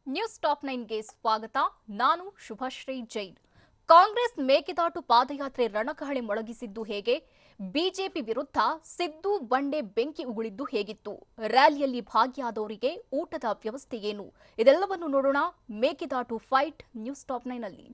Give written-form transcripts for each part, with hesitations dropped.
News top 9ಗೆ ಸ್ವಾಗತ. ನಾನು ಶುಭಶ್ರೀ ಜೈನ್. ಕಾಂಗ್ರೆಸ್ ಮೇಕೆದಾಟು ಪಾದಯಾತ್ರೆ ರಣಕಹಳೆ ಮೊಳಗಿಸಿದ್ದು ಹೇಗೆ? ಬಿಜೆಪಿ ವಿರುದ್ಧ ಸಿದ್ದು ಬಂಡೆ ಬೆಂಕಿ ಉಗುಳಿದ್ದು ಹೇಗಿತ್ತು? ರ್ಯಾಲಿಯಲ್ಲಿ ಭಾಗಿಯಾದವರಿಗೆ ಊಟದ ವ್ಯವಸ್ಥೆ ಏನು? ಇದೆಲ್ಲವನ್ನು ನೋಡೋಣ ಮೇಕೆದಾಟು ಫೈಟ್ ನ್ಯೂಸ್ ಟಾಪ್ 9ನಲ್ಲಿ.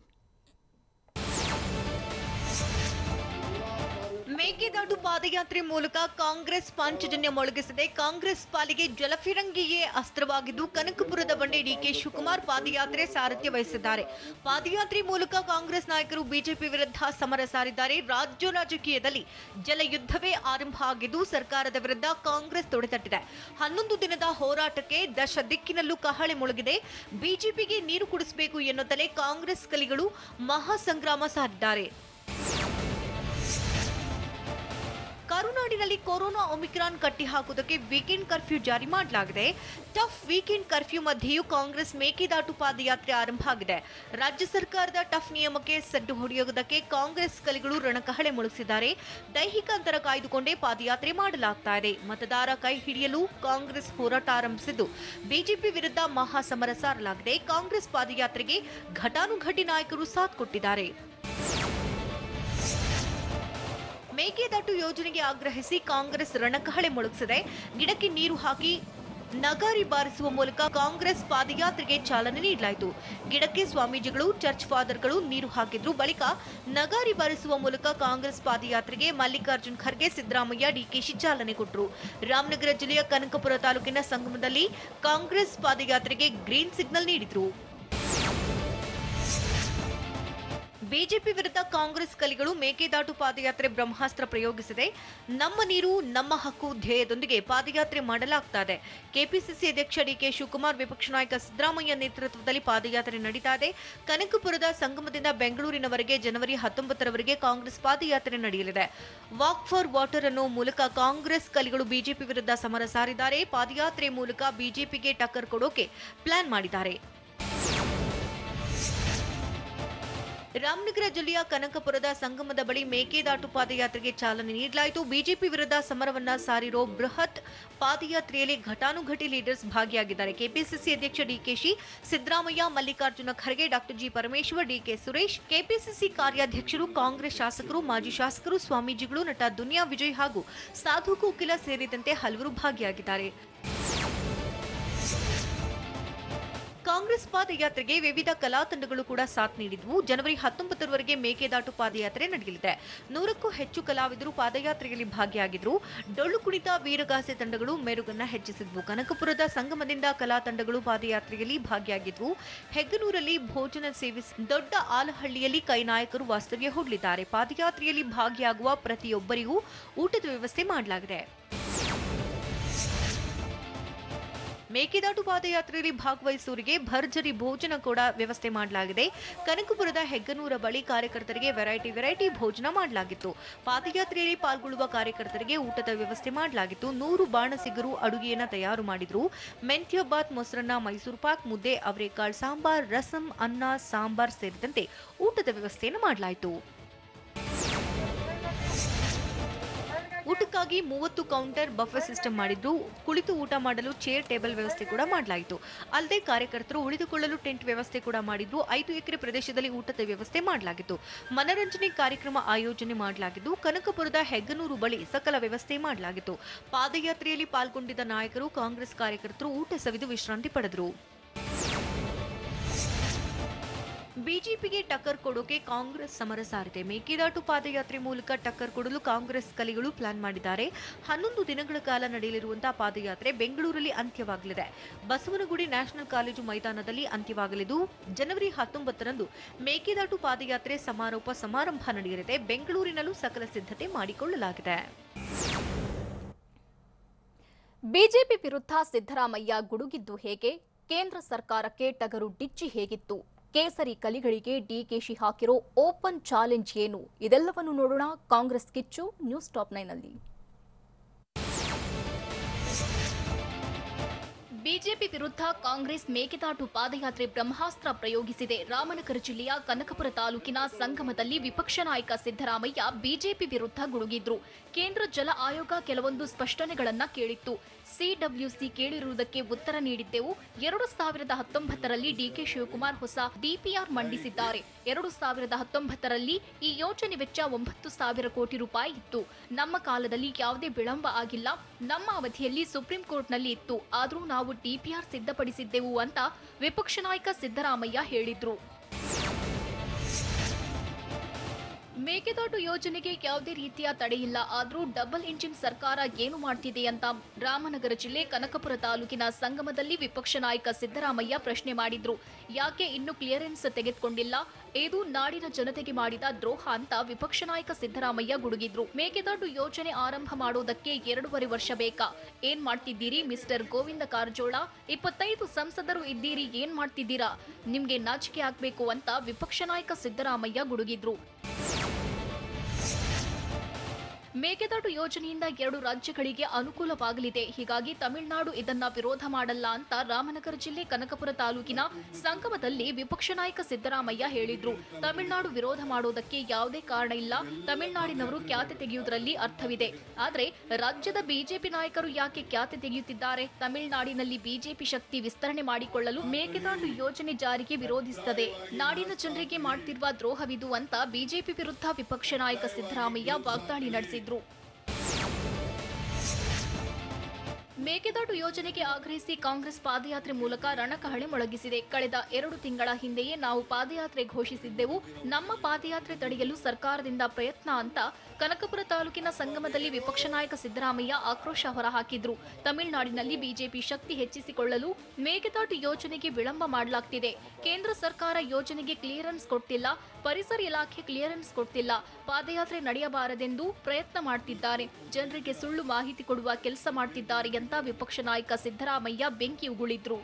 ಮೇಕೆದಾಟು ಪಾದಯಾತ್ರೆ ಮೂಲಕ ಕಾಂಗ್ರೆಸ್ ಪಾಂಚಜನ್ಯ ಮೊಳಗಿಸಿದೆ. ಕಾಂಗ್ರೆಸ್ ಪಾಲಿಗೆ ಜಲಫಿರಂಗಿಯೇ ಅಸ್ತ್ರವಾಗಿದ್ದು ಕನಕಪುರದ ಬಂಡೆ ಡಿಕೆ ಶಿವಕುಮಾರ್ ಪಾದಯಾತ್ರೆ ಸಾರಥ್ಯ ವಹಿಸಿದ್ದಾರೆ. ಪಾದಯಾತ್ರೆ ಮೂಲಕ ಕಾಂಗ್ರೆಸ್ ನಾಯಕರು ಬಿಜೆಪಿ ವಿರುದ್ಧ ಸಮರ ಸಾರಿದ್ದಾರೆ. ರಾಜ್ಯ ರಾಜಕೀಯದಲ್ಲಿ ಜಲಯುದ್ಧವೇ ಆರಂಭ ಆಗಿದ್ದು ಸರ್ಕಾರದ ವಿರುದ್ಧ ಕಾಂಗ್ರೆಸ್ ತೊಡೆತಟ್ಟಿದೆ. 11 ದಿನದ ಹೋರಾಟಕ್ಕೆ ದಶ ದಿಕ್ಕಿನಲ್ಲೂ ಕಹಳೆ ಮೊಳಗಿದೆ. ಬಿಜೆಪಿಗೆ ನೀರು ಕುಡಿಸಬೇಕು ಎನ್ನುತ್ತಲೇ ಕಾಂಗ್ರೆಸ್ ಕಲಿಗಳು ಮಹಾಸಂಗ್ರಾಮ ಸಾರಿದ್ದಾರೆ. ಕರುನಾಡಿನಲ್ಲಿ ಕೊರೋನಾ ಒಮಿಕ್ರಾನ್ ಕಟ್ಟಿ ಹಾಕುವುದಕ್ಕೆ ವೀಕೆಂಡ್ ಕರ್ಫ್ಯೂ ಜಾರಿ ಮಾಡಲಾಗಿದೆ. ಟಫ್ ವೀಕೆಂಡ್ ಕರ್ಫ್ಯೂ ಮಧ್ಯೆಯೂ ಕಾಂಗ್ರೆಸ್ ಮೇಕೆದಾಟು ಪಾದಯಾತ್ರೆ ಆರಂಭ ಆಗಿದೆ. ರಾಜ್ಯ ಸರ್ಕಾರದ ಟಫ್ ನಿಯಮಕ್ಕೆ ಸಡ್ಡು ಹೊಡೆಯುವುದಕ್ಕೆ ಕಾಂಗ್ರೆಸ್ ಕಲಿಗಳು ರಣಕಹಳೆ ಮೊಳಗಿಸಿದ್ದಾರೆ. ದೈಹಿಕ ಅಂತರ ಕಾಯ್ದುಕೊಂಡೇ ಪಾದಯಾತ್ರೆ ಮಾಡಲಾಗ್ತಾ ಇದೆ. ಮತದಾರ ಕೈ ಹಿಡಿಯಲು ಕಾಂಗ್ರೆಸ್ ಹೋರಾಟ ಆರಂಭಿಸಿದ್ದು ಬಿಜೆಪಿ ವಿರುದ್ಧ ಮಹಾಸಮರ ಸಾರಲಾಗಿದೆ. ಕಾಂಗ್ರೆಸ್ ಪಾದಯಾತ್ರೆಗೆ ಘಟಾನುಘಟಿ ನಾಯಕರು ಸಾಥ್ ಕೊಟ್ಟಿದ್ದಾರೆ. ಮೇಕೆದಾಟು ಯೋಜನೆಗೆ ಆಗ್ರಹಿಸಿ ಕಾಂಗ್ರೆಸ್ ರಣಕಹಳೆ ಮೊಳಗಿಸಿದೆ. ಗಿಡಕ್ಕೆ ನೀರು ಹಾಕಿ ನಗಾರಿ ಬಾರಿಸುವ ಮೂಲಕ ಕಾಂಗ್ರೆಸ್ ಪಾದಯಾತ್ರೆಗೆ ಚಾಲನೆ ನೀಡಲಾಯಿತು. ಗಿಡಕ್ಕೆ ಸ್ವಾಮೀಜಿಗಳು, ಚರ್ಚ್ ಫಾದರ್ಗಳು ನೀರು ಹಾಕಿದ್ರು. ಬಳಿಕ ನಗಾರಿ ಬಾರಿಸುವ ಮೂಲಕ ಕಾಂಗ್ರೆಸ್ ಪಾದಯಾತ್ರೆಗೆ ಮಲ್ಲಿಕಾರ್ಜುನ್ ಖರ್ಗೆ, ಸಿದ್ದರಾಮಯ್ಯ, ಡಿಕೆಶಿ ಚಾಲನೆ ಕೊಟ್ಟರು. ರಾಮನಗರ ಜಿಲ್ಲೆಯ ಕನಕಪುರ ತಾಲೂಕಿನ ಸಂಗಮದಲ್ಲಿ ಕಾಂಗ್ರೆಸ್ ಪಾದಯಾತ್ರೆಗೆ ಗ್ರೀನ್ ಸಿಗ್ನಲ್ ನೀಡಿದ್ರು. ಬಿಜೆಪಿ ವಿರುದ್ಧ ಕಾಂಗ್ರೆಸ್ ಕಲಿಗಳು ಮೇಕೆದಾಟು ಪಾದಯಾತ್ರೆ ಬ್ರಹ್ಮಾಸ್ತ್ರ ಪ್ರಯೋಗಿಸಿದೆ. ನಮ್ಮ ನೀರು ನಮ್ಮ ಹಕ್ಕು ಧ್ಯೇಯದೊಂದಿಗೆ ಪಾದಯಾತ್ರೆ ಮಾಡಲಾಗ್ತಾ ಇದೆ. ಕೆಪಿಸಿಸಿ ಅಧ್ಯಕ್ಷ ಡಿಕೆ ಶಿವಕುಮಾರ್, ವಿಪಕ್ಷ ನಾಯಕ ಸಿದ್ದರಾಮಯ್ಯ ನೇತೃತ್ವದಲ್ಲಿ ಪಾದಯಾತ್ರೆ ನಡೀತಾ ಇದೆ. ಕನಕಪುರದ ಸಂಗಮದಿಂದ ಬೆಂಗಳೂರಿನವರೆಗೆ ಜನವರಿ 19ರವರೆಗೆ ಕಾಂಗ್ರೆಸ್ ಪಾದಯಾತ್ರೆ ನಡೆಯಲಿದೆ. ವಾಕ್ ಫಾರ್ ವಾಟರ್ ಅನ್ನೋ ಮೂಲಕ ಕಾಂಗ್ರೆಸ್ ಕಲಿಗಳು ಬಿಜೆಪಿ ವಿರುದ್ಧ ಸಮರ ಸಾರಿದ್ದಾರೆ. ಪಾದಯಾತ್ರೆ ಮೂಲಕ ಬಿಜೆಪಿಗೆ ಟಕ್ಕರ್ ಕೊಡೋಕೆ ಪ್ಲಾನ್ ಮಾಡಿದ್ದಾರೆ. ರಾಮನಗರ ಜಿಲ್ಲೆಯ ಕನಕಪುರದ ಸಂಗಮದ ಬಳಿ ಮೇಕೆದಾಟು ಪಾದಯಾತ್ರೆಗೆ ಚಾಲನೆ ನೀಡಲಾಯಿತು. ಬಿಜೆಪಿ ವಿರುದ್ಧ ಸಮರವನ್ನ ಸಾರಿರೋ ಬೃಹತ್ ಪಾದಯಾತ್ರೆಯಲ್ಲಿ ಘಟಾನುಘಟಿ ಲೀಡರ್ಸ್ ಭಾಗಿಯಾಗಿದ್ದಾರೆ. ಕೆಪಿಸಿಸಿ ಅಧ್ಯಕ್ಷ DKShi, Siddaramaiah, Mallikarjuna Kharge, doctor G Parameshwar, DK Suresh, KPCC ಕಾರ್ಯಾಧ್ಯಕ್ಷರು, ಕಾಂಗ್ರೆಸ್ ಶಾಸಕರು, ಮಾಜಿ ಶಾಸಕರು, ಸ್ವಾಮೀಜಿಗಳು, ನಟ ದುನಿಯಾ ವಿಜಯ್ ಹಾಗೂ ಸಾಧು ಕೋಕಿಲ ಸೇರಿದಂತೆ ಹಲವರು ಭಾಗಿಯಾಗಿದ್ದಾರೆ. ಕಾಂಗ್ರೆಸ್ ಪಾದಯಾತ್ರೆಗೆ ವಿವಿಧ ಕಲಾ ತಂಡಗಳು ಕೂಡ ಸಾಥ್ ನೀಡಿದ್ವು. ಜನವರಿ 19ರವರೆಗೆ ಮೇಕೆದಾಟು ಪಾದಯಾತ್ರೆ ನಡೆಯಲಿದೆ. 100ಕ್ಕೂ ಹೆಚ್ಚು ಕಲಾವಿದರು ಪಾದಯಾತ್ರೆಯಲ್ಲಿ ಭಾಗಿಯಾಗಿದ್ರು. ಡೊಳ್ಳು ಕುಣಿತ, ವೀರಗಾಸೆ ತಂಡಗಳು ಮೆರುಗನ್ನ ಹೆಚ್ಚಿಸಿದ್ವು. ಕನಕಪುರದ ಸಂಗಮದಿಂದ ಕಲಾ ತಂಡಗಳು ಪಾದಯಾತ್ರೆಯಲ್ಲಿ ಭಾಗಿಯಾಗಿದ್ವು. ಹೆಗ್ಗನೂರಲ್ಲಿ ಭೋಜನ ಸೇವಿಸಿ ದೊಡ್ಡ ಆಲಹಳ್ಳಿಯಲ್ಲಿ ಕೈ ನಾಯಕರು ವಾಸ್ತವ್ಯ ಹೂಡಲಿದ್ದಾರೆ. ಪಾದಯಾತ್ರೆಯಲ್ಲಿ ಭಾಗಿಯಾಗುವ ಪ್ರತಿಯೊಬ್ಬರಿಗೂ ಊಟದ ವ್ಯವಸ್ಥೆ ಮಾಡಲಾಗಿದೆ. ಮೇಕೆದಾಟು ಪಾದಯಾತ್ರೆಯಲ್ಲಿ ಭಾಗವಹಿಸುವವರಿಗೆ ಭರ್ಜರಿ ಭೋಜನ ಕೂಡ ವ್ಯವಸ್ಥೆ ಮಾಡಲಾಗಿದೆ. ಕನಕಪುರದ ಹೆಗ್ಗನೂರ ಬಳಿ ಕಾರ್ಯಕರ್ತರಿಗೆ ವೆರೈಟಿ ಭೋಜನ ಮಾಡಲಾಗಿತ್ತು. ಪಾದಯಾತ್ರೆಯಲ್ಲಿ ಪಾಲ್ಗೊಳ್ಳುವ ಕಾರ್ಯಕರ್ತರಿಗೆ ಊಟದ ವ್ಯವಸ್ಥೆ ಮಾಡಲಾಗಿತ್ತು. 100 ಬಾಣಸಿಗರು ಅಡುಗೆಯನ್ನ ತಯಾರು ಮಾಡಿದ್ರು. ಮೆಂತ್ಯ ಬಾತ್, ಮೊಸರನ್ನ, ಮೈಸೂರು ಪಾಕ್, ಮುದ್ದೆ, ಅವರೆಕಾಳು ಸಾಂಬಾರ್, ರಸಂ, ಅನ್ನ, ಸಾಂಬಾರ್ ಸೇರಿದಂತೆ ಊಟದ ವ್ಯವಸ್ಥೆಯನ್ನು ಮಾಡಲಾಯಿತು. ಊಟಕ್ಕಾಗಿ 30 ಕೌಂಟರ್ ಬಫೆ ಸಿಸ್ಟಮ್ ಮಾಡಿದ್ರು. ಕುಳಿತು ಊಟ ಮಾಡಲು ಚೇರ್, ಟೇಬಲ್ ವ್ಯವಸ್ಥೆ ಕೂಡ ಮಾಡಲಾಯಿತು. ಅಲ್ಲದೆ ಕಾರ್ಯಕರ್ತರು ಉಳಿದುಕೊಳ್ಳಲು ಟೆಂಟ್ ವ್ಯವಸ್ಥೆ ಕೂಡ ಮಾಡಿದ್ರು. 5 ಎಕರೆ ಪ್ರದೇಶದಲ್ಲಿ ಊಟದ ವ್ಯವಸ್ಥೆ ಮಾಡಲಾಗಿತ್ತು. ಮನರಂಜನೆ ಕಾರ್ಯಕ್ರಮ ಆಯೋಜನೆ ಮಾಡಲಾಗಿದ್ದು ಕನಕಪುರದ ಹೆಗ್ಗನೂರು ಬಳಿ ಸಕಲ ವ್ಯವಸ್ಥೆ ಮಾಡಲಾಗಿತ್ತು. ಪಾದಯಾತ್ರೆಯಲ್ಲಿ ಪಾಲ್ಗೊಂಡಿದ್ದ ನಾಯಕರು, ಕಾಂಗ್ರೆಸ್ ಕಾರ್ಯಕರ್ತರು ಊಟ ಸವಿದು ವಿಶ್ರಾಂತಿ ಪಡೆದರು. ಬಿಜೆಪಿಗೆ ಟಕ್ಕರ್ ಕೊಡೋಕೆ ಕಾಂಗ್ರೆಸ್ ಸಮರ ಸಾರಿದೆ. ಮೇಕೆದಾಟು ಪಾದಯಾತ್ರೆ ಮೂಲಕ ಟಕ್ಕರ್ ಕೊಡಲು ಕಾಂಗ್ರೆಸ್ ಕಲಿಗಳು ಪ್ಲಾನ್ ಮಾಡಿದ್ದಾರೆ. 11 ದಿನಗಳ ಕಾಲ ನಡೆಯಲಿರುವಂತಹ ಪಾದಯಾತ್ರೆ ಬೆಂಗಳೂರಲ್ಲಿ ಅಂತ್ಯವಾಗಲಿದೆ. ಬಸವನಗುಡಿ ನ್ಯಾಷನಲ್ ಕಾಲೇಜು ಮೈದಾನದಲ್ಲಿ ಅಂತ್ಯವಾಗಲಿದ್ದು ಜನವರಿ 19ರಂದು ಮೇಕೆದಾಟು ಪಾದಯಾತ್ರೆ ಸಮಾರೋಪ ಸಮಾರಂಭ ನಡೆಯಲಿದೆ. ಬೆಂಗಳೂರಿನಲ್ಲೂ ಸಕಲ ಸಿದ್ಧತೆ ಮಾಡಿಕೊಳ್ಳಲಾಗಿದೆ. ಬಿಜೆಪಿ ವಿರುದ್ಧ ಸಿದ್ದರಾಮಯ್ಯ ಗುಡುಗಿದ್ದು ಹೇಗೆ? ಕೇಂದ್ರ ಸರ್ಕಾರಕ್ಕೆ ಟಗರು ಡಿಚ್ಚಿ ಹೇಗಿತ್ತು? ಕೇಸರಿ ಕಲಿಗಳಿಗೆ ಡಿಕೆಶಿ ಹಾಕಿರೋ ಓಪನ್ ಚಾಲೆಂಜ್ ಏನು? ಇದೆಲ್ಲವನ್ನು ನೋಡೋಣ ಕಾಂಗ್ರೆಸ್ ಕಿಚ್ಚು ನ್ಯೂಸ್ ಟಾಪ್ 9ನಲ್ಲಿ. ಬಿಜೆಪಿ ವಿರುದ್ಧ ಕಾಂಗ್ರೆಸ್ ಮೇಕೆದಾಟು ಪಾದಯಾತ್ರೆ ಬ್ರಹ್ಮಾಸ್ತ್ರ ಪ್ರಯೋಗಿಸಿದೆ. ರಾಮನಗರ ಜಿಲ್ಲೆಯ ಕನಕಪುರ ತಾಲೂಕಿನ ಸಂಗಮದಲ್ಲಿ ವಿಪಕ್ಷ ನಾಯಕ ಸಿದ್ದರಾಮಯ್ಯ ಬಿಜೆಪಿ ವಿರುದ್ಧ ಗುಡುಗಿದ್ರು. ಕೇಂದ್ರ ಜಲ ಆಯೋಗ ಕೆಲವೊಂದು ಸ್ಪಷ್ಟನೆಗಳನ್ನ ಕೇಳಿತ್ತು. ಸಿಡಬ್ಲ್ಯೂಸಿ ಕೇಳಿರುವುದಕ್ಕೆ ಉತ್ತರ ನೀಡಿದ್ದೆವು. 2019ರಲ್ಲಿ ಡಿಕೆ ಶಿವಕುಮಾರ್ ಹೊಸ ಡಿಪಿಆರ್ ಮಂಡಿಸಿದ್ದಾರೆ. 2019ರಲ್ಲಿ ಈ ಯೋಜನೆ ವೆಚ್ಚ 9,000 ಕೋಟಿ ರೂಪಾಯಿ ಇತ್ತು. ನಮ್ಮ ಕಾಲದಲ್ಲಿ ಯಾವುದೇ ವಿಳಂಬ ಆಗಿಲ್ಲ. ನಮ್ಮ ಅವಧಿಯಲ್ಲಿ ಸುಪ್ರೀಂ ಕೋರ್ಟ್ನಲ್ಲಿ ಇತ್ತು. ಆದರೂ ನಾವು ಡಿಪಿಆರ್ ಸಿದ್ಧಪಡಿಸಿದ್ದೆವು ಅಂತ ವಿಪಕ್ಷ ನಾಯಕ ಸಿದ್ದರಾಮಯ್ಯ ಹೇಳಿದ್ರು. ಮೇಕೆದಾಟು ಯೋಜನೆಗೆ ಯಾವುದೇ ರೀತಿಯ ತಡೆಯಿಲ್ಲ. ಆದರೂ ಡಬಲ್ ಇಂಜಿನ್ ಸರ್ಕಾರ ಏನು ಮಾಡ್ತಿದೆ ಅಂತ ರಾಮನಗರ ಜಿಲ್ಲೆ ಕನಕಪುರ ತಾಲೂಕಿನ ಸಂಗಮದಲ್ಲಿ ವಿಪಕ್ಷ ನಾಯಕ ಸಿದ್ದರಾಮಯ್ಯ ಪ್ರಶ್ನೆ ಮಾಡಿದ್ರು. ಯಾಕೆ ಇನ್ನೂ ಕ್ಲಿಯರೆನ್ಸ್ ತೆಗೆದುಕೊಂಡಿಲ್ಲ? ಇದು ನಾಡಿನ ಜನತೆಗೆ ಮಾಡಿದ ದ್ರೋಹ ಅಂತ ವಿಪಕ್ಷ ನಾಯಕ ಸಿದ್ದರಾಮಯ್ಯ ಗುಡುಗಿದ್ರು. ಮೇಕೆದಾಟು ಯೋಜನೆ ಆರಂಭ ಮಾಡೋದಕ್ಕೆ 2.5 ವರ್ಷ ಬೇಕಾ? ಏನ್ ಮಾಡ್ತಿದ್ದೀರಿ ಮಿಸ್ಟರ್ ಗೋವಿಂದ ಕಾರಜೋಳ? 25 ಸಂಸದರು ಇದ್ದೀರಿ, ಏನ್ ಮಾಡ್ತಿದ್ದೀರಾ? ನಿಮ್ಗೆ ನಾಚಿಕೆ ಆಗ್ಬೇಕು ಅಂತ ವಿಪಕ್ಷ ನಾಯಕ ಸಿದ್ದರಾಮಯ್ಯ ಗುಡುಗಿದ್ರು. ಮೇಕೆದಾಟು ಯೋಜನೆಯಿಂದ 2 ರಾಜ್ಯಗಳಿಗೆ ಅನುಕೂಲವಾಗಲಿದೆ. ಹೀಗಾಗಿ ತಮಿಳುನಾಡು ಇದನ್ನ ವಿರೋಧ ಮಾಡಲ್ಲ ಅಂತ ರಾಮನಗರ ಜಿಲ್ಲೆ ಕನಕಪುರ ತಾಲೂಕಿನ ಸಂಗಮದಲ್ಲಿ ವಿಪಕ್ಷ ನಾಯಕ ಸಿದ್ದರಾಮಯ್ಯ ಹೇಳಿದ್ರು. ತಮಿಳುನಾಡು ವಿರೋಧ ಮಾಡೋದಕ್ಕೆ ಯಾವುದೇ ಕಾರಣ ಇಲ್ಲ. ತಮಿಳುನಾಡಿನವರು ಖ್ಯಾತೆ ತೆಗೆಯುವುದರಲ್ಲಿ ಅರ್ಥವಿದೆ. ಆದ್ರೆ ರಾಜ್ಯದ ಬಿಜೆಪಿ ನಾಯಕರು ಯಾಕೆ ಖ್ಯಾತೆ ತೆಗೆಯುತ್ತಿದ್ದಾರೆ? ತಮಿಳುನಾಡಿನಲ್ಲಿ ಬಿಜೆಪಿ ಶಕ್ತಿ ವಿಸ್ತರಣೆ ಮಾಡಿಕೊಳ್ಳಲು ಮೇಕೆದಾಟು ಯೋಜನೆ ಜಾರಿಗೆ ವಿರೋಧಿಸುತ್ತದೆ. ನಾಡಿನ ಜನರಿಗೆ ಮಾಡ್ತಿರುವ ದ್ರೋಹವಿದು ಅಂತ ಬಿಜೆಪಿ ವಿರುದ್ಧ ವಿಪಕ್ಷ ನಾಯಕ ಸಿದ್ದರಾಮಯ್ಯ ವಾಗ್ದಾಳಿ ನಡೆಸಿದ್ರು. ಮೇಕೆದಾಟು ಯೋಜನೆಗೆ ಆಗ್ರಹಿಸಿ ಕಾಂಗ್ರೆಸ್ ಪಾದಯಾತ್ರೆ ಮೂಲಕ ರಣಕಹಳೆ ಮೊಳಗಿಸಿದೆ. ಕಳೆದ 2 ತಿಂಗಳ ಹಿಂದೆಯೇ ನಾವು ಪಾದಯಾತ್ರೆ ಘೋಷಿಸಿದ್ದೆವು. ನಮ್ಮ ಪಾದಯಾತ್ರೆ ತಡೆಯಲು ಸರ್ಕಾರದಿಂದ ಪ್ರಯತ್ನ ಅಂತ ಕನಕಪುರ ತಾಲೂಕಿನ ಸಂಗಮದಲ್ಲಿ ವಿಪಕ್ಷ ನಾಯಕ ಸಿದ್ದರಾಮಯ್ಯ ಆಕ್ರೋಶ ಹೊರಹಾಕಿದ್ರು. ತಮಿಳುನಾಡಿನಲ್ಲಿ ಬಿಜೆಪಿ ಶಕ್ತಿ ಹೆಚ್ಚಿಸಿಕೊಳ್ಳಲು ಮೇಕೆದಾಟು ಯೋಜನೆಗೆ ವಿಳಂಬ ಮಾಡಲಾಗ್ತಿದೆ. ಕೇಂದ್ರ ಸರ್ಕಾರ ಯೋಜನೆಗೆ ಕ್ಲಿಯರೆನ್ಸ್ ಕೊಟ್ಟಿಲ್ಲ. ಪರಿಸರ ಇಲಾಖೆ ಕ್ಲಿಯರೆನ್ಸ್ ಕೊಟ್ಟಿಲ್ಲ. ಪಾದಯಾತ್ರೆ ನಡೆಯಬಾರದೆಂದು ಪ್ರಯತ್ನ ಮಾಡ್ತಿದ್ದಾರೆ. ಜನರಿಗೆ ಸುಳ್ಳು ಮಾಹಿತಿ ಕೊಡುವ ಕೆಲಸ ಮಾಡ್ತಿದ್ದಾರೆ ಅಂತ ವಿಪಕ್ಷ ನಾಯಕ ಸಿದ್ದರಾಮಯ್ಯ ಬೆಂಕಿ ಉಗುಳಿದ್ರು.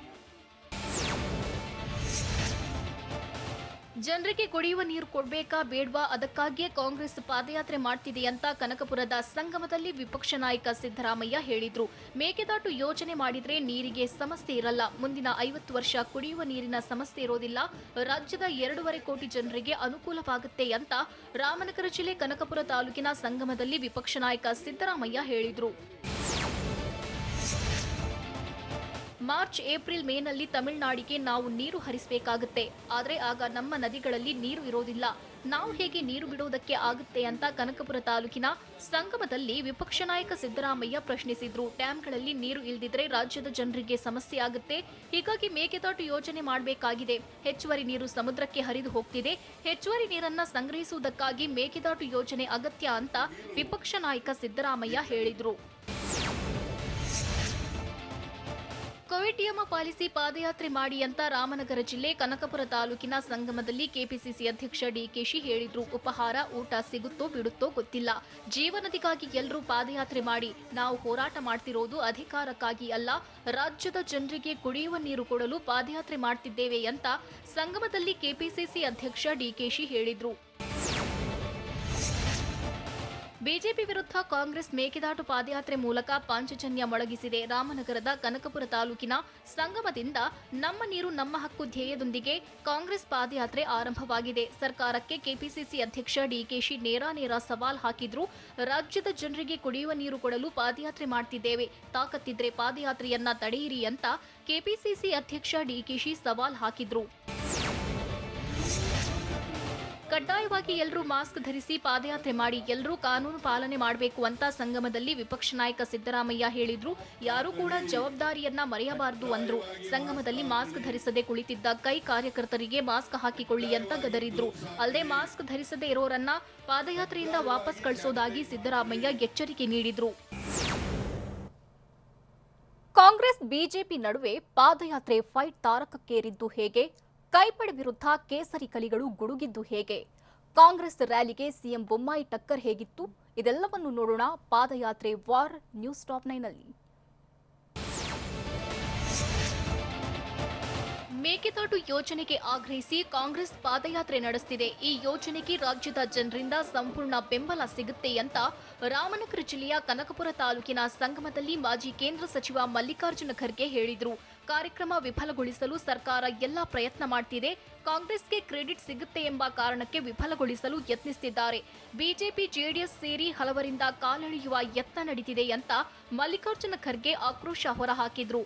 ಜನರಿಗೆ ಕುಡಿಯುವ ನೀರು ಕೊಡ್ಬೇಕಾ ಬೇಡ್ವಾ? ಅದಕ್ಕಾಗಿಯೇ ಕಾಂಗ್ರೆಸ್ ಪಾದಯಾತ್ರೆ ಮಾಡ್ತಿದೆ ಅಂತ ಕನಕಪುರದ ಸಂಗಮದಲ್ಲಿ ವಿಪಕ್ಷ ನಾಯಕ ಸಿದ್ದರಾಮಯ್ಯ ಹೇಳಿದ್ರು. ಮೇಕೆದಾಟು ಯೋಜನೆ ಮಾಡಿದ್ರೆ ನೀರಿಗೆ ಸಮಸ್ಯೆ ಇರಲ್ಲ. ಮುಂದಿನ 50 ವರ್ಷ ಕುಡಿಯುವ ನೀರಿನ ಸಮಸ್ಯೆ ಇರೋದಿಲ್ಲ. ರಾಜ್ಯದ 2.5 ಕೋಟಿ ಜನರಿಗೆ ಅನುಕೂಲವಾಗುತ್ತೆ ಅಂತ ರಾಮನಗರ ಜಿಲ್ಲೆ ಕನಕಪುರ ತಾಲೂಕಿನ ಸಂಗಮದಲ್ಲಿ ವಿಪಕ್ಷ ನಾಯಕ ಸಿದ್ದರಾಮಯ್ಯ ಹೇಳಿದ್ರು. ಮಾರ್ಚ್, ಏಪ್ರಿಲ್, ಮೇನಲ್ಲಿ ತಮಿಳುನಾಡಿಗೆ ನಾವು ನೀರು ಹರಿಸಬೇಕಾಗುತ್ತೆ. ಆದರೆ ಆಗ ನಮ್ಮ ನದಿಗಳಲ್ಲಿ ನೀರು ಇರೋದಿಲ್ಲ. ನಾವು ಹೇಗೆ ನೀರು ಬಿಡೋದಕ್ಕೆ ಆಗುತ್ತೆ ಅಂತ ಕನಕಪುರ ತಾಲೂಕಿನ ಸಂಗಮದಲ್ಲಿ ವಿಪಕ್ಷ ನಾಯಕ ಸಿದ್ದರಾಮಯ್ಯ ಪ್ರಶ್ನಿಸಿದ್ರು. ಡ್ಯಾಂಗಳಲ್ಲಿ ನೀರು ಇಲ್ದಿದ್ರೆ ರಾಜ್ಯದ ಜನರಿಗೆ ಸಮಸ್ಯೆ ಆಗುತ್ತೆ. ಹೀಗಾಗಿ ಮೇಕೆದಾಟು ಯೋಜನೆ ಮಾಡಬೇಕಾಗಿದೆ. ಹೆಚ್ಚುವರಿ ನೀರು ಸಮುದ್ರಕ್ಕೆ ಹರಿದು ಹೋಗ್ತಿದೆ. ಹೆಚ್ಚುವರಿ ನೀರನ್ನ ಸಂಗ್ರಹಿಸುವುದಕ್ಕಾಗಿ ಮೇಕೆದಾಟು ಯೋಜನೆ ಅಗತ್ಯ ಅಂತ ವಿಪಕ್ಷ ನಾಯಕ ಸಿದ್ದರಾಮಯ್ಯ ಹೇಳಿದ್ರು. ಕೋವಿಡ್ ನಿಯಮ ಪಾಲಿಸಿ ಪಾದಯಾತ್ರೆ ಮಾಡಿ ಅಂತ ರಾಮನಗರ ಜಿಲ್ಲೆ ಕನಕಪುರ ತಾಲೂಕಿನ ಸಂಗಮದಲ್ಲಿ ಕೆಪಿಸಿಸಿ ಅಧ್ಯಕ್ಷ ಡಿಕೆಶಿ ಹೇಳಿದ್ರು. ಉಪಹಾರ, ಊಟ ಸಿಗುತ್ತೋ ಬಿಡುತ್ತೋ ಗೊತ್ತಿಲ್ಲ. ಜೀವನದಿಗಾಗಿ ಎಲ್ಲರೂ ಪಾದಯಾತ್ರೆ ಮಾಡಿ. ನಾವು ಹೋರಾಟ ಮಾಡ್ತಿರೋದು ಅಧಿಕಾರಕ್ಕಾಗಿ ಅಲ್ಲ, ರಾಜ್ಯದ ಜನರಿಗೆ ಕುಡಿಯುವ ನೀರು ಕೊಡಲು ಪಾದಯಾತ್ರೆ ಮಾಡ್ತಿದ್ದೇವೆ ಅಂತ ಸಂಗಮದಲ್ಲಿ ಕೆಪಿಸಿಸಿ ಅಧ್ಯಕ್ಷ ಡಿಕೆಶಿ ಹೇಳಿದ್ರು. ಬಿಜೆಪಿ ವಿರುದ್ಧ ಕಾಂಗ್ರೆಸ್ ಮೇಕೆದಾಟು ಪಾದಯಾತ್ರೆ ಮೂಲಕ ಪಾಂಚಜನ್ಯ ಮೊಳಗಿಸಿದೆ. ರಾಮನಗರದ ಕನಕಪುರ ತಾಲೂಕಿನ ಸಂಗಮದಿಂದ ನಮ್ಮ ನೀರು ನಮ್ಮ ಹಕ್ಕು ಧ್ಯೇಯದೊಂದಿಗೆ ಕಾಂಗ್ರೆಸ್ ಪಾದಯಾತ್ರೆ ಆರಂಭವಾಗಿದೆ. ಸರ್ಕಾರಕ್ಕೆ ಕೆಪಿಸಿಸಿ ಅಧ್ಯಕ್ಷ ಡಿಕೆಶಿ ನೇರ ಸವಾಲ್ ಹಾಕಿದ್ರು. ರಾಜ್ಯದ ಜನರಿಗೆ ಕುಡಿಯುವ ನೀರು ಕೊಡಲು ಪಾದಯಾತ್ರೆ ಮಾಡ್ತಿದ್ದೇವೆ. ತಾಕತ್ತಿದ್ರೆ ಪಾದಯಾತ್ರೆಯನ್ನ ತಡೆಯಿರಿ ಅಂತ ಕೆಪಿಸಿಸಿ ಅಧ್ಯಕ್ಷ ಡಿಕೆಶಿ ಸವಾಲ್ ಹಾಕಿದ್ರು. ಕಡ್ಡಾಯವಾಗಿ ಎಲ್ಲರೂ ಮಾಸ್ಕ್ ಧರಿಸಿ ಪಾದಯಾತ್ರೆ ಮಾಡಿ. ಎಲ್ಲರೂ ಕಾನೂನು ಪಾಲನೆ ಮಾಡಬೇಕು ಅಂತ ಸಂಗಮದಲ್ಲಿ ವಿಪಕ್ಷ ನಾಯಕ ಸಿದ್ದರಾಮಯ್ಯ ಹೇಳಿದ್ರು. ಯಾರೂ ಕೂಡ ಜವಾಬ್ದಾರಿಯನ್ನ ಮರೆಯಬಾರದು ಅಂದ್ರು. ಸಂಗಮದಲ್ಲಿ ಮಾಸ್ಕ್ ಧರಿಸದೆ ಕುಳಿತಿದ್ದ ಕೈ ಕಾರ್ಯಕರ್ತರಿಗೆ ಮಾಸ್ಕ್ ಹಾಕಿಕೊಳ್ಳಿ ಅಂತ ಗದರಿದ್ರು. ಅಲ್ಲದೆ ಮಾಸ್ಕ್ ಧರಿಸದೆ ಇರೋರನ್ನ ಪಾದಯಾತ್ರೆಯಿಂದ ವಾಪಸ್ ಕಳಿಸೋದಾಗಿ ಸಿದ್ದರಾಮಯ್ಯ ಎಚ್ಚರಿಕೆ ನೀಡಿದ್ರು. ಕಾಂಗ್ರೆಸ್ ಬಿಜೆಪಿ ನಡುವೆ ಪಾದಯಾತ್ರೆ ಫೈಟ್ ತಾರಕಕ್ಕೇರಿದ್ದು ಹೇಗೆ? ಕೈಪಡೆ ವಿರುದ್ಧ ಕೇಸರಿ ಕಲಿಗಳು ಗುಡುಗಿದ್ದು ಹೇಗೆ? ಕಾಂಗ್ರೆಸ್ ರ್ಯಾಲಿಗೆ ಸಿಎಂ ಬೊಮ್ಮಾಯಿ ಟಕ್ಕರ್ ಹೇಗಿತ್ತು? ಇದೆಲ್ಲವನ್ನು ನೋಡೋಣ ಪಾದಯಾತ್ರೆ ವಾರ್ ನ್ಯೂಸ್ ಟಾಪ್ 9ನಲ್ಲಿ. ಮೇಕೆದಾಟು ಯೋಜನೆಗೆ ಆಗ್ರಹಿಸಿ ಕಾಂಗ್ರೆಸ್ ಪಾದಯಾತ್ರೆ ನಡೆಸುತ್ತಿದೆ. ಈ ಯೋಜನೆಗೆ ರಾಜ್ಯದ ಜನರಿಂದ ಸಂಪೂರ್ಣ ಬೆಂಬಲ ಸಿಗುತ್ತೆ ಅಂತ ರಾಮನಗರ ಜಿಲ್ಲೆಯ ಕನಕಪುರ ತಾಲೂಕಿನ ಸಂಗಮದಲ್ಲಿ ಮಾಜಿ ಕೇಂದ್ರ ಸಚಿವ ಮಲ್ಲಿಕಾರ್ಜುನ ಖರ್ಗೆ ಹೇಳಿದರು. ಕಾರ್ಯಕ್ರಮ ವಿಫಲಗೊಳಿಸಲು ಸರ್ಕಾರ ಎಲ್ಲ ಪ್ರಯತ್ನ ಮಾಡ್ತಿದೆ. ಕಾಂಗ್ರೆಸ್ಗೆ ಕ್ರೆಡಿಟ್ ಸಿಗುತ್ತೆ ಎಂಬ ಕಾರಣಕ್ಕೆ ವಿಫಲಗೊಳಿಸಲು ಯತ್ನಿಸುತ್ತಿದ್ದಾರೆ. ಬಿಜೆಪಿ ಜೆಡಿಎಸ್ ಸೇರಿ ಹಲವರಿಂದ ಕಾಲೆಳೆಯುವ ಯತ್ನ ನಡೀತಿದೆ ಅಂತ ಮಲ್ಲಿಕಾರ್ಜುನ ಖರ್ಗೆ ಆಕ್ರೋಶ ಹೊರಹಾಕಿದ್ರು.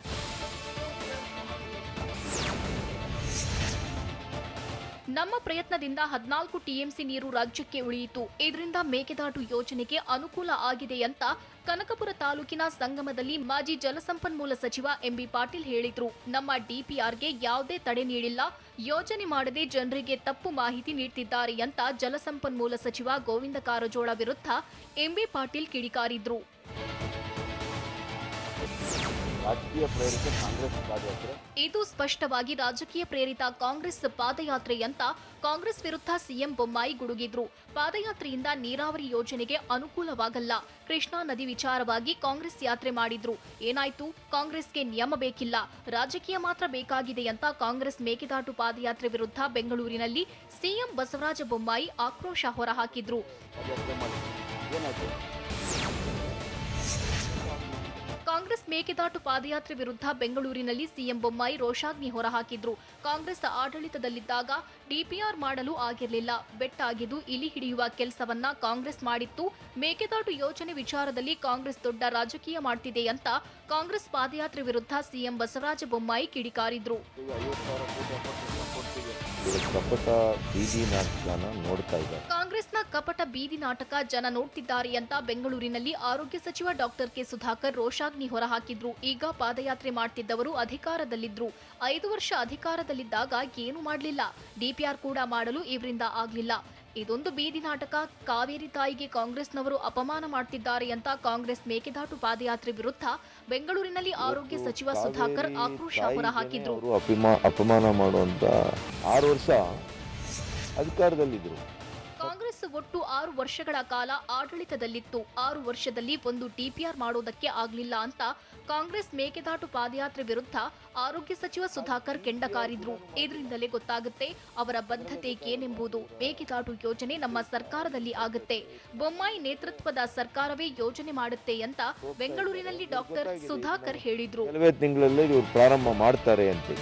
ನಮ್ಮ ಪ್ರಯತ್ನದಿಂದ 14 ಟಿಎಂಸಿ ನೀರು ರಾಜ್ಯಕ್ಕೆ ಉಳಿಯಿತು. ಇದರಿಂದ ಮೇಕೆದಾಟು ಯೋಜನೆಗೆ ಅನುಕೂಲ ಆಗಿದೆ ಅಂತ ಕನಕಪುರ ತಾಲೂಕಿನ ಸಂಗಮದಲ್ಲಿ ಮಾಜಿ ಜಲಸಂಪನ್ಮೂಲ ಸಚಿವ ಎಂಬಿ ಪಾಟೀಲ್ ಹೇಳಿದ್ರು. ನಮ್ಮ ಡಿಪಿಆರ್ಗೆ ಯಾವುದೇ ತಡೆ ನೀಡಿಲ್ಲ, ಯೋಜನೆ ಮಾಡದೆ ಜನರಿಗೆ ತಪ್ಪು ಮಾಹಿತಿ ನೀಡುತ್ತಿದ್ದಾರೆ ಅಂತ ಜಲಸಂಪನ್ಮೂಲ ಸಚಿವ ಗೋವಿಂದ ಕಾರಜೋಳ ವಿರುದ್ಧ ಎಂಬಿ ಪಾಟೀಲ್ ಕಿಡಿಕಾರಿದ್ರು. ಇದು ಸ್ಪಷ್ಟವಾಗಿ ರಾಜಕೀಯ ಪ್ರೇರಿತ ಕಾಂಗ್ರೆಸ್ ಪಾದಯಾತ್ರೆ ಅಂತ ಕಾಂಗ್ರೆಸ್ ವಿರುದ್ಧ ಸಿಎಂ ಬೊಮ್ಮಾಯಿ ಗುಡುಗಿದ್ರು. ಪಾದಯಾತ್ರೆಯಿಂದ ನೀರಾವರಿ ಯೋಜನೆಗೆ ಅನುಕೂಲವಾಗಲ್ಲ. ಕೃಷ್ಣಾ ನದಿ ವಿಚಾರವಾಗಿ ಕಾಂಗ್ರೆಸ್ ಯಾತ್ರೆ ಮಾಡಿದ್ರು. ಏನಾಯ್ತು? ಕಾಂಗ್ರೆಸ್ಗೆ ನಿಯಮ ಬೇಕಿಲ್ಲ, ರಾಜಕೀಯ ಮಾತ್ರ ಬೇಕಾಗಿದೆ ಅಂತ ಕಾಂಗ್ರೆಸ್ ಮೇಕೆದಾಟು ಪಾದಯಾತ್ರೆ ವಿರುದ್ಧ ಬೆಂಗಳೂರಿನಲ್ಲಿ ಸಿಎಂ ಬಸವರಾಜ ಬೊಮ್ಮಾಯಿ ಆಕ್ರೋಶ ಹೊರಹಾಕಿದ್ರು. ಕಾಂಗ್ರೆಸ್ ಮೇಕೆದಾಟು ಪಾದಯಾತ್ರೆ ವಿರುದ್ಧ ಬೆಂಗಳೂರಿನಲ್ಲಿ ಸಿಎಂ ಬೊಮ್ಮಾಯಿ ರೋಷಾಗ್ನಿ ಹೊರಹಾಕಿದ್ರು. ಕಾಂಗ್ರೆಸ್ ಆಡಳಿತದಲ್ಲಿದ್ದಾಗ ಡಿಪಿಆರ್ ಮಾಡಲು ಆಗಿರಲಿಲ್ಲ, ಬೆಟ್ಟಾಗಿದ್ದು ಇಲಿ ಹಿಡಿಯುವ ಕೆಲಸವನ್ನ ಕಾಂಗ್ರೆಸ್ ಮಾಡಿತ್ತು. ಮೇಕೆದಾಟು ಯೋಜನೆ ವಿಚಾರದಲ್ಲಿ ಕಾಂಗ್ರೆಸ್ ದೊಡ್ಡ ರಾಜಕೀಯ ಮಾಡ್ತಿದೆ ಅಂತ ಕಾಂಗ್ರೆಸ್ ಪಾದಯಾತ್ರೆ ವಿರುದ್ಧ ಸಿಎಂ ಬಸವರಾಜ ಬೊಮ್ಮಾಯಿ ಕಿಡಿಕಾರಿದ್ರು. ಕಾಂಗ್ರೆಸ್ನ ಕಪಟ ಬೀದಿ ನಾಟಕ ಜನ ನೋಡ್ತಿದ್ದಾರೆ ಅಂತ ಬೆಂಗಳೂರಿನಲ್ಲಿ ಆರೋಗ್ಯ ಸಚಿವ ಡಾಕ್ಟರ್ ಕೆ ಸುಧಾಕರ್ ರೋಷಾಗ್ನಿ ಹೊರಹಾಕಿದ್ರು. ಈಗ ಪಾದಯಾತ್ರೆ ಮಾಡ್ತಿದ್ದವರು ಅಧಿಕಾರದಲ್ಲಿದ್ರು. 5 ವರ್ಷ ಅಧಿಕಾರದಲ್ಲಿದ್ದಾಗ ಏನು ಮಾಡಲಿಲ್ಲ, ಡಿಪಿಆರ್ ಕೂಡ ಮಾಡಲು ಇವರಿಂದ ಆಗ್ಲಿಲ್ಲ. ಇದೊಂದು ಬೀದಿ ನಾಟಕ. ಕಾವೇರಿ ತಾಯಿಗೆ ಕಾಂಗ್ರೆಸ್ನವರು ಅಪಮಾನ ಮಾಡ್ತಿದ್ದಾರೆ ಅಂತ ಕಾಂಗ್ರೆಸ್ ಮೇಕೆದಾಟು ಪಾದಯಾತ್ರೆ ವಿರುದ್ಧ ಬೆಂಗಳೂರಿನಲ್ಲಿ ಆರೋಗ್ಯ ಸಚಿವ ಸುಧಾಕರ್ ಆಕ್ರೋಶ ಹೊರಹಾಕಿದ್ರು. ಅಪಮಾನ ಮಾಡುವಂತ 6 ವರ್ಷ ಅಧಿಕಾರದಲ್ಲಿದ್ರು. ಕಾಂಗ್ರೆಸ್ ಒಟ್ಟು 6 ವರ್ಷಗಳ ಕಾಲ ಆಡಳಿತದಲ್ಲಿತ್ತು. 6 ವರ್ಷದಲ್ಲಿ ಒಂದು ಡಿಪಿಆರ್ ಮಾಡೋದಕ್ಕೆ ಆಗ್ಲಿಲ್ಲ ಅಂತ ಕಾಂಗ್ರೆಸ್ ಮೇಕೆದಾಟು ಪಾದಯಾತ್ರೆ ವಿರುದ್ಧ ಆರೋಗ್ಯ ಸಚಿವ ಸುಧಾಕರ್ ಕೆಂಡಕಾರಿದ್ರು. ಇದರಿಂದಲೇ ಗೊತ್ತಾಗುತ್ತೆ ಅವರ ಬದ್ಧತೆ ಏನೆಂಬುದು. ಮೇಕೆದಾಟು ಯೋಜನೆ ನಮ್ಮ ಸರ್ಕಾರದಲ್ಲಿ ಆಗುತ್ತೆ, ಬೊಮ್ಮಾಯಿ ನೇತೃತ್ವದ ಸರ್ಕಾರವೇ ಯೋಜನೆ ಮಾಡುತ್ತೆ ಅಂತ ಬೆಂಗಳೂರಿನಲ್ಲಿ ಡಾಕ್ಟರ್ ಸುಧಾಕರ್ ಹೇಳಿದ್ರು. ಕೆಲವೇ ತಿಂಗಳಲ್ಲಿ ಇವರು ಪ್ರಾರಂಭ ಮಾಡ್ತಾರೆ ಅಂತ.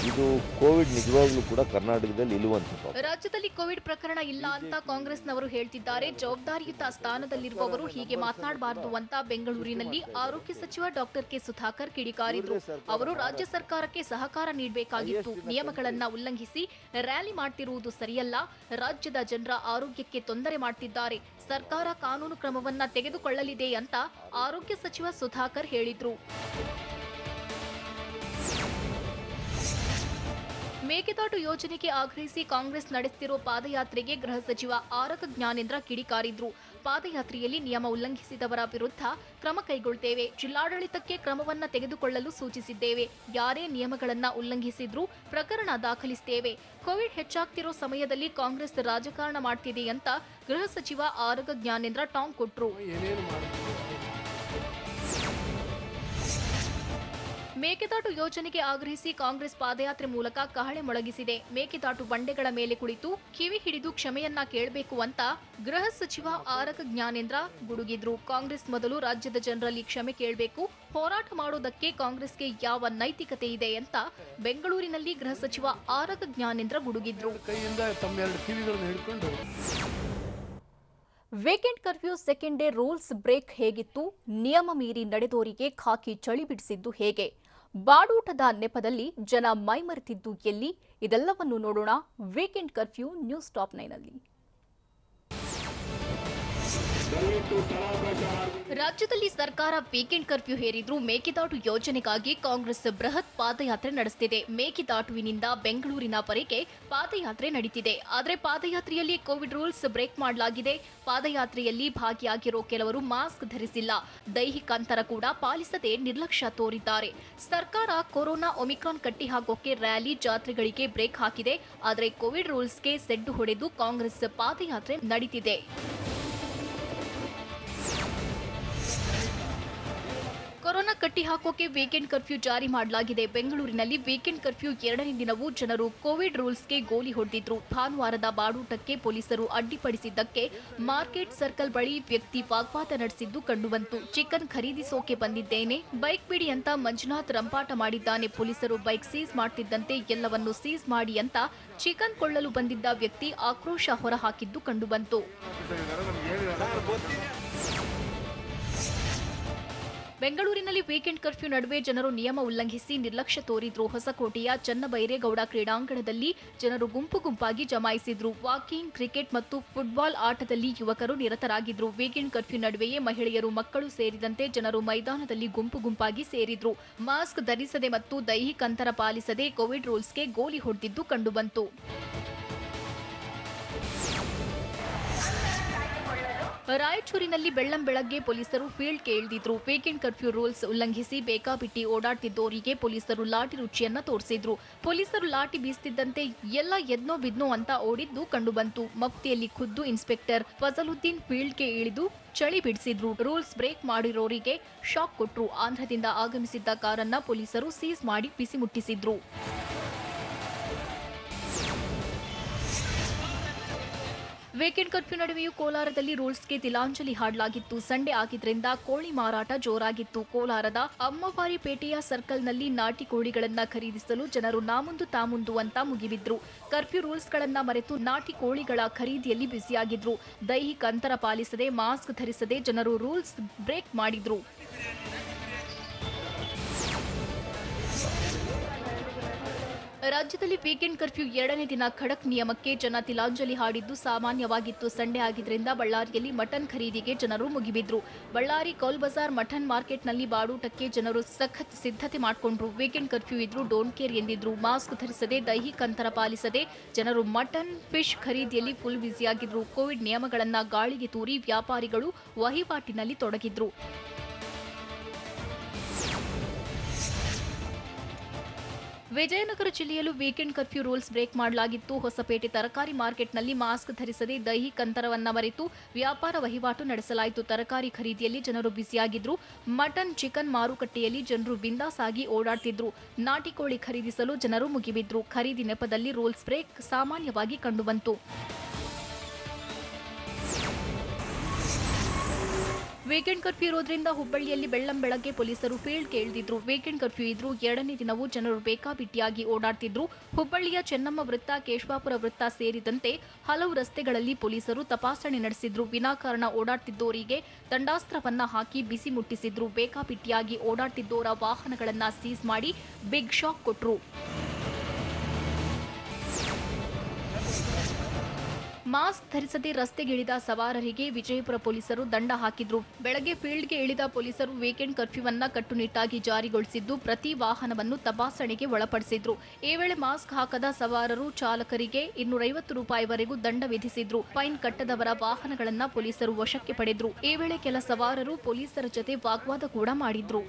ಇದು ಕೋವಿಡ್ ನಿಜವಾಗ್ಲೂ ಕೂಡ ಕರ್ನಾಟಕದಲ್ಲಿ ಇಲ್ಲುವಂತ. ರಾಜ್ಯದಲ್ಲಿ ಕೋವಿಡ್ ಪ್ರಕರಣ ಇಲ್ಲ ಅಂತ ಕಾಂಗ್ರೆಸ್ನವರು ಹೇಳ್ತಿದ್ದಾರೆ. ಜವಾಬ್ದಾರಿಯುತ ಸ್ಥಾನದಲ್ಲಿರುವವರು ಹೀಗೆ ಮಾತನಾಡಬಾರದು ಅಂತ ಬೆಂಗಳೂರಿನಲ್ಲಿ ಆರೋಗ್ಯ ಸಚಿವ ಡಾಕ್ಟರ್ ಕೆ ಸುಧಾಕರ್ ಕಿಡಿಕಾರಿದ್ರು. ಅವರು ರಾಜ್ಯ ಸರ್ಕಾರಕ್ಕೆ ಸಹಕಾರ ನೀಡಬೇಕಾಗಿತ್ತು. ನಿಯಮಗಳನ್ನ ಉಲ್ಲಂಘಿಸಿ ರ್ಯಾಲಿ ಮಾಡ್ತಿರುವುದು ಸರಿಯಲ್ಲ. ರಾಜ್ಯದ ಜನರ ಆರೋಗ್ಯಕ್ಕೆ ತೊಂದರೆ ಮಾಡ್ತಿದ್ದಾರೆ. ಸರ್ಕಾರ ಕಾನೂನು ಕ್ರಮವನ್ನ ತೆಗೆದುಕೊಳ್ಳಲಿದೆ ಅಂತ ಆರೋಗ್ಯ ಸಚಿವ ಸುಧಾಕರ್ ಹೇಳಿದ್ರು. ಮೇಕೆದಾಟು ಯೋಜನೆಗೆ ಆಗ್ರಹಿಸಿ ಕಾಂಗ್ರೆಸ್ ನಡೆಸುತ್ತಿರುವ ಪಾದಯಾತ್ರೆಗೆ ಗೃಹ ಸಚಿವ ಆರಗ ಜ್ಞಾನೇಂದ್ರ ಕಿಡಿಕಾರಿದ್ರು. ಪಾದಯಾತ್ರೆಯಲ್ಲಿ ನಿಯಮ ಉಲ್ಲಂಘಿಸಿದವರ ವಿರುದ್ಧ ಕ್ರಮ ಕೈಗೊಳ್ಳುತ್ತೇವೆ. ಜಿಲ್ಲಾಡಳಿತಕ್ಕೆ ಕ್ರಮವನ್ನ ತೆಗೆದುಕೊಳ್ಳಲು ಸೂಚಿಸಿದ್ದೇವೆ. ಯಾರೇ ನಿಯಮಗಳನ್ನ ಉಲ್ಲಂಘಿಸಿದ್ರೂ ಪ್ರಕರಣ ದಾಖಲಿಸುತ್ತೇವೆ. ಕೋವಿಡ್ ಹೆಚ್ಚಾಗ್ತಿರೋ ಸಮಯದಲ್ಲಿ ಕಾಂಗ್ರೆಸ್ ರಾಜಕಾರಣ ಮಾಡ್ತಿದೆ ಅಂತ ಗೃಹ ಸಚಿವ ಆರಗ ಜ್ಞಾನೇಂದ್ರ ಟಾಂಗ್ ಕೊಟ್ರು. ಮೇಕೆದಾಟು ಯೋಜನೆಗೆ ಆಗ್ರಹಿಸಿ ಕಾಂಗ್ರೆಸ್ ಪಾದಯಾತ್ರೆ ಮೂಲಕ ಕಹಳೆ ಮೊಳಗಿಸಿದೆ. ಮೇಕೆದಾಟು ಬಂಡೆಗಳ ಮೇಲೆ ಕುಳಿತು ಕಿವಿ ಹಿಡಿದು ಕ್ಷಮೆಯನ್ನ ಕೇಳಬೇಕು ಅಂತ ಗೃಹ ಸಚಿವ ಆರಗ ಜ್ಞಾನೇಂದ್ರ ಗುಡುಗಿದ್ರು. ಕಾಂಗ್ರೆಸ್ ಮೊದಲು ರಾಜ್ಯದ ಜನರಲ್ಲಿ ಕ್ಷಮೆ ಕೇಳಬೇಕು. ಹೋರಾಟ ಮಾಡೋದಕ್ಕೆ ಕಾಂಗ್ರೆಸ್ಗೆ ಯಾವ ನೈತಿಕತೆ ಇದೆ ಅಂತ ಬೆಂಗಳೂರಿನಲ್ಲಿ ಗೃಹ ಸಚಿವ ಆರಗ ಜ್ಞಾನೇಂದ್ರ ಗುಡುಗಿದ್ರು. Weekend curfew second day rules break ಹೇಗಿತ್ತು? ನಿಯಮ ಮೀರಿ ನಡೆದೋರಿಗೆ ಖಾಕಿ ಚಳಿ ಬಿಡಿಸಿದ್ದು ಹೇಗೆ? ಬಾಡೂಟದ ನೆಪದಲ್ಲಿ ಜನ ಮೈಮರೆತಿದ್ದು ಎಲ್ಲಿ? ಇದೆಲ್ಲವನ್ನು ನೋಡೋಣ ವೀಕೆಂಡ್ ಕರ್ಫ್ಯೂ ನ್ಯೂಸ್ ಟಾಪ್ 9ನಲ್ಲಿ. ರಾಜ್ಯದಲ್ಲಿ ಸರ್ಕಾರ ವೀಕೆಂಡ್ ಕರ್ಫ್ಯೂ ಹೇರಿದ್ರೂ ಮೇಕೆದಾಟು ಯೋಜನೆಗಾಗಿ ಕಾಂಗ್ರೆಸ್ ಬೃಹತ್ ಪಾದಯಾತ್ರೆ ನಡೆಸುತ್ತಿದೆ. ಮೇಕೆದಾಟುವಿನಿಂದ ಬೆಂಗಳೂರಿನವರೆಗೆ ಪಾದಯಾತ್ರೆ ನಡೀತಿದೆ. ಆದರೆ ಪಾದಯಾತ್ರೆಯಲ್ಲಿ ಕೋವಿಡ್ ರೂಲ್ಸ್ ಬ್ರೇಕ್ ಮಾಡಲಾಗಿದೆ. ಪಾದಯಾತ್ರೆಯಲ್ಲಿ ಭಾಗಿಯಾಗಿರೋ ಕೆಲವರು ಮಾಸ್ಕ್ ಧರಿಸಿಲ್ಲ, ದೈಹಿಕ ಅಂತರ ಕೂಡ ಪಾಲಿಸದೆ ನಿರ್ಲಕ್ಷ್ಯ ತೋರಿದ್ದಾರೆ. ಸರ್ಕಾರ ಕೊರೋನಾ ಒಮಿಕ್ರಾನ್ ಕಟ್ಟಿ ಹಾಕೋಕೆ ರ್ಯಾಲಿ ಜಾತ್ರೆಗಳಿಗೆ ಬ್ರೇಕ್ ಹಾಕಿದೆ. ಆದರೆ ಕೋವಿಡ್ ರೂಲ್ಸ್ಗೆ ಸೆಡ್ಡು ಹೊಡೆದು ಕಾಂಗ್ರೆಸ್ ಪಾದಯಾತ್ರೆ ನಡೀತಿದೆ. ಕೊರೋನಾ ಕಟ್ಟಿ ಹಾಕೋಕೆ ವೀಕೆಂಡ್ ಕರ್ಫ್ಯೂ ಜಾರಿ ಮಾಡಲಾಗಿದೆ. ಬೆಂಗಳೂರಿನಲ್ಲಿ ವೀಕೆಂಡ್ ಕರ್ಫ್ಯೂ 2ನೇ ದಿನವೂ ಜನರು ಕೋವಿಡ್ ರೂಲ್ಸ್ಗೆ ಗೋಲಿ ಹೊಡೆದಿದ್ರು. ಭಾನುವಾರದ ಬಾಡೂಟಕ್ಕೆ ಪೊಲೀಸರು ಅಡ್ಡಿಪಡಿಸಿದ್ದಕ್ಕೆ ಮಾರ್ಕೆಟ್ ಸರ್ಕಲ್ ಬಳಿ ವ್ಯಕ್ತಿ ವಾಗ್ವಾದ ನಡೆಸಿದ್ದು ಕಂಡುಬಂತು. ಚಿಕನ್ ಖರೀದಿಸೋಕೆ ಬಂದಿದ್ದೇನೆ, ಬೈಕ್ ಬಿಡಿ ಅಂತ ಮಂಜುನಾಥ್ ರಂಪಾಟ ಮಾಡಿದ್ದಾನೆ. ಪೊಲೀಸರು ಬೈಕ್ ಸೀಸ್ ಮಾಡ್ತಿದ್ದಂತೆ ಎಲ್ಲವನ್ನೂ ಸೀಸ್ ಮಾಡಿ ಅಂತ ಚಿಕನ್ ಕೊಳ್ಳಲು ಬಂದಿದ್ದ ವ್ಯಕ್ತಿ ಆಕ್ರೋಶ ಹೊರಹಾಕಿದ್ದು ಕಂಡುಬಂತು. ಬೆಂಗಳೂರಿನಲ್ಲಿ ವೀಕೆಂಡ್ ಕರ್ಫ್ಯೂ ನಡುವೆ ಜನರು ನಿಯಮ ಉಲ್ಲಂಘಿಸಿ ನಿರ್ಲಕ್ಷ್ಯ ತೋರಿದ್ರು. ಹೊಸಕೋಟೆಯ ಚನ್ನಬೈರೇಗೌಡ ಕ್ರೀಡಾಂಗಣದಲ್ಲಿ ಜನರು ಗುಂಪು ಗುಂಪಾಗಿ ಜಮಾಯಿಸಿದ್ರು. ವಾಕಿಂಗ್, ಕ್ರಿಕೆಟ್ ಮತ್ತು ಫುಟ್ಬಾಲ್ ಆಟದಲ್ಲಿ ಯುವಕರು ನಿರತರಾಗಿದ್ರು. ವೀಕೆಂಡ್ ಕರ್ಫ್ಯೂ ನಡುವೆಯೇ ಮಹಿಳೆಯರು, ಮಕ್ಕಳು ಸೇರಿದಂತೆ ಜನರು ಮೈದಾನದಲ್ಲಿ ಗುಂಪು ಗುಂಪಾಗಿ ಸೇರಿದ್ರು. ಮಾಸ್ಕ್ ಧರಿಸದೆ ಮತ್ತು ದೈಹಿಕ ಅಂತರ ಪಾಲಿಸದೆ ಕೋವಿಡ್ ರೂಲ್ಸ್ಗೆ ಗೋಲಿ ಹೊಡೆದಿದ್ದು ಕಂಡುಬಂತು. ರಾಯಚೂರಿನಲ್ಲಿ ಬೆಳ್ಳಂಬೆಳಗ್ಗೆ ಪೊಲೀಸರು ಫೀಲ್ಡ್ಗೆ ಇಳಿದಿದ್ರು. ವೀಕೆಂಡ್ ಕರ್ಫ್ಯೂ ರೂಲ್ಸ್ ಉಲ್ಲಂಘಿಸಿ ಬೇಕಾಬಿಟ್ಟಿ ಓಡಾಡ್ತಿದ್ದೋರಿಗೆ ಪೊಲೀಸರು ಲಾಠಿ ರುಚಿಯನ್ನ ತೋರಿಸಿದ್ರು. ಪೊಲೀಸರು ಲಾಠಿ ಬೀಸ್ತಿದ್ದಂತೆ ಎಲ್ಲ ಎದ್ನೋ ಬಿದ್ನೋ ಅಂತ ಓಡಿದ್ದು ಕಂಡುಬಂತು. ಮಫ್ತಿಯಲ್ಲಿ ಖುದ್ದು ಇನ್ಸ್ಪೆಕ್ಟರ್ ಫಜಲುದ್ದೀನ್ ಫೀಲ್ಡ್ಗೆ ಇಳಿದು ಚಳಿ ಬಿಡಿಸಿದ್ರು. ರೂಲ್ಸ್ ಬ್ರೇಕ್ ಮಾಡಿರೋರಿಗೆ ಶಾಕ್ ಕೊಟ್ರು. ಆಂಧ್ರದಿಂದ ಆಗಮಿಸಿದ್ದ ಕಾರನ್ನ ಪೊಲೀಸರು ಸೀಸ್ ಮಾಡಿ ಬಿಸಿ ಮುಟ್ಟಿಸಿದ್ರು. ವೀಕೆಂಡ್ ಕರ್ಫ್ಯೂ ನಡುವೆಯೂ ಕೋಲಾರದಲ್ಲಿ ರೂಲ್ಸ್ಗೆ ತಿಲಾಂಜಲಿ ಹಾಡಲಾಗಿತ್ತು. ಸಂಡೆ ಆಗಿದ್ರಿಂದ ಕೋಳಿ ಮಾರಾಟ ಜೋರಾಗಿತ್ತು. ಕೋಲಾರದ ಅಮ್ಮವಾರಿ ಪೇಟೆಯ ಸರ್ಕಲ್ನಲ್ಲಿ ನಾಟಿ ಕೋಳಿಗಳನ್ನ ಖರೀದಿಸಲು ಜನರು ನಾಮುಂದು ತಾಮುಂದು ಅಂತ ಮುಗಿಬಿದ್ರು. ಕರ್ಫ್ಯೂ ರೂಲ್ಸ್ಗಳನ್ನ ಮರೆತು ನಾಟಿ ಕೋಳಿಗಳ ಖರೀದಿಯಲ್ಲಿ ಬ್ಯುಸಿಯಾಗಿದ್ರು. ದೈಹಿಕ ಅಂತರ ಪಾಲಿಸದೆ, ಮಾಸ್ಕ್ ಧರಿಸದೆ ಜನರು ರೂಲ್ಸ್ ಬ್ರೇಕ್ ಮಾಡಿದ್ರು. ರಾಜ್ಯದಲ್ಲಿ ವೀಕೆಂಡ್ ಕರ್ಫ್ಯೂ 2ನೇ ದಿನ ಖಡಕ್ ನಿಯಮಕ್ಕೆ ಜನ ತಿಲಾಂಜಲಿ ಹಾಡಿದ್ದು ಸಾಮಾನ್ಯವಾಗಿತ್ತು. ಸಂಡೆ ಆಗಿದ್ರಿಂದ ಬಳ್ಳಾರಿಯಲ್ಲಿ ಮಟನ್ ಖರೀದಿಗೆ ಜನರು ಮುಗಿಬಿದ್ರು. ಬಳ್ಳಾರಿ ಕೌಲ್ ಬಜಾರ್ ಮಟನ್ ಮಾರ್ಕೆಟ್ನಲ್ಲಿ ಬಾಡೂಟಕ್ಕೆ ಜನರು ಸಖತ್ ಸಿದ್ಧತೆ ಮಾಡಿಕೊಂಡ್ರು. ವೀಕೆಂಡ್ ಕರ್ಫ್ಯೂ ಇದ್ರೂ ಡೋಂಟ್ ಕೇರ್ ಎಂದಿದ್ರು. ಮಾಸ್ಕ್ ಧರಿಸದೆ, ದೈಹಿಕ ಅಂತರ ಪಾಲಿಸದೆ ಜನರು ಮಟನ್, ಫಿಶ್ ಖರೀದಿಯಲ್ಲಿ ಫುಲ್ ಬ್ಯುಸಿಯಾಗಿದ್ರು. ಕೋವಿಡ್ ನಿಯಮಗಳನ್ನ ಗಾಳಿಗೆ ತೂರಿ ವ್ಯಾಪಾರಿಗಳು ವಹಿವಾಟಿನಲ್ಲಿ ತೊಡಗಿದ್ರು. ವಿಜಯನಗರ ಜಿಲ್ಲೆಯಲ್ಲೂ ವೀಕೆಂಡ್ ಕರ್ಫ್ಯೂ ರೂಲ್ಸ್ ಬ್ರೇಕ್ ಮಾಡಲಾಗಿತ್ತು. ಹೊಸಪೇಟೆ ತರಕಾರಿ ಮಾರ್ಕೆಟ್ನಲ್ಲಿ ಮಾಸ್ಕ್ ಧರಿಸದೆ, ದೈಹಿಕ ಅಂತರವನ್ನ ಮರೆತು ವ್ಯಾಪಾರ ವಹಿವಾಟು ನಡೆಸಲಾಯಿತು. ತರಕಾರಿ ಖರೀದಿಯಲ್ಲಿ ಜನರು ಬ್ಯುಸಿಯಾಗಿದ್ರು. ಮಟನ್, ಚಿಕನ್ ಮಾರುಕಟ್ಟೆಯಲ್ಲಿ ಜನರು ಬಿಂದಾಸ್ ಆಗಿ ಓಡಾಡ್ತಿದ್ರು. ನಾಟಿ ಕೋಳಿ ಖರೀದಿಸಲು ಜನರು ಮುಗಿಬಿದ್ರು. ಖರೀದಿ ನೆಪದಲ್ಲಿ ರೂಲ್ಸ್ ಬ್ರೇಕ್ ಸಾಮಾನ್ಯವಾಗಿ ಕಂಡುಬಂತು. ವೀಕೆಂಡ್ ಕರ್ಫ್ಯೂ ಇರೋದ್ರಿಂದ ಹುಬ್ಬಳ್ಳಿಯಲ್ಲಿ ಬೆಳ್ಳಂಬೆಳಗ್ಗೆ ಪೊಲೀಸರು ಫೀಲ್ಡ್ಗೆ ಇಳಿದಿದ್ರು. ವೀಕೆಂಡ್ ಕರ್ಫ್ಯೂ ಇದ್ರೂ 2ನೇ ದಿನವೂ ಜನರು ಬೇಕಾಬಿಟ್ಟಿಯಾಗಿ ಓಡಾಡ್ತಿದ್ರು. ಹುಬ್ಬಳ್ಳಿಯ ಚೆನ್ನಮ್ಮ ವೃತ್ತ, ಕೇಶವಾಪುರ ವೃತ್ತ ಸೇರಿದಂತೆ ಹಲವು ರಸ್ತೆಗಳಲ್ಲಿ ಪೊಲೀಸರು ತಪಾಸಣೆ ನಡೆಸಿದ್ರು. ವಿನಾಕಾರಣ ಓಡಾಡ್ತಿದ್ದೋರಿಗೆ ದಂಡಾಸ್ತ್ರವನ್ನ ಹಾಕಿ ಬಿಸಿ ಮುಟ್ಟಿಸಿದ್ರು. ಬೇಕಾಬಿಟ್ಟಿಯಾಗಿ ಓಡಾಡ್ತಿದ್ದೋರ ವಾಹನಗಳನ್ನ ಸೀಸ್ ಮಾಡಿ ಬಿಗ್ ಶಾಕ್ ಕೊಟ್ರು. ಮಾಸ್ಕ್ ಧರಿಸದೆ ರಸ್ತೆಗಿಳಿದ ಸವಾರರಿಗೆ ವಿಜಯಪುರ ಪೊಲೀಸರು ದಂಡ ಹಾಕಿದ್ರು. ಬೆಳಗ್ಗೆ ಫೀಲ್ಡ್ಗೆ ಇಳಿದ ಪೊಲೀಸರು ವೀಕೆಂಡ್ ಕರ್ಫ್ಯೂವನ್ನ ಕಟ್ಟುನಿಟ್ಟಾಗಿ ಜಾರಿಗೊಳಿಸಿದ್ದು, ಪ್ರತಿ ವಾಹನವನ್ನು ತಪಾಸಣೆಗೆ ಒಳಪಡಿಸಿದ್ರು. ಈ ವೇಳೆ ಮಾಸ್ಕ್ ಹಾಕದ ಸವಾರರು ಚಾಲಕರಿಗೆ 250 ರೂಪಾಯಿವರೆಗೂ ದಂಡ ವಿಧಿಸಿದ್ರು. ಫೈನ್ ಕಟ್ಟದವರ ವಾಹನಗಳನ್ನ ಪೊಲೀಸರು ವಶಕ್ಕೆ ಪಡೆದ್ರು. ಈ ವೇಳೆ ಕೆಲ ಸವಾರರು ಪೊಲೀಸರ ಜೊತೆ ವಾಗ್ವಾದ ಕೂಡ ಮಾಡಿದ್ರು.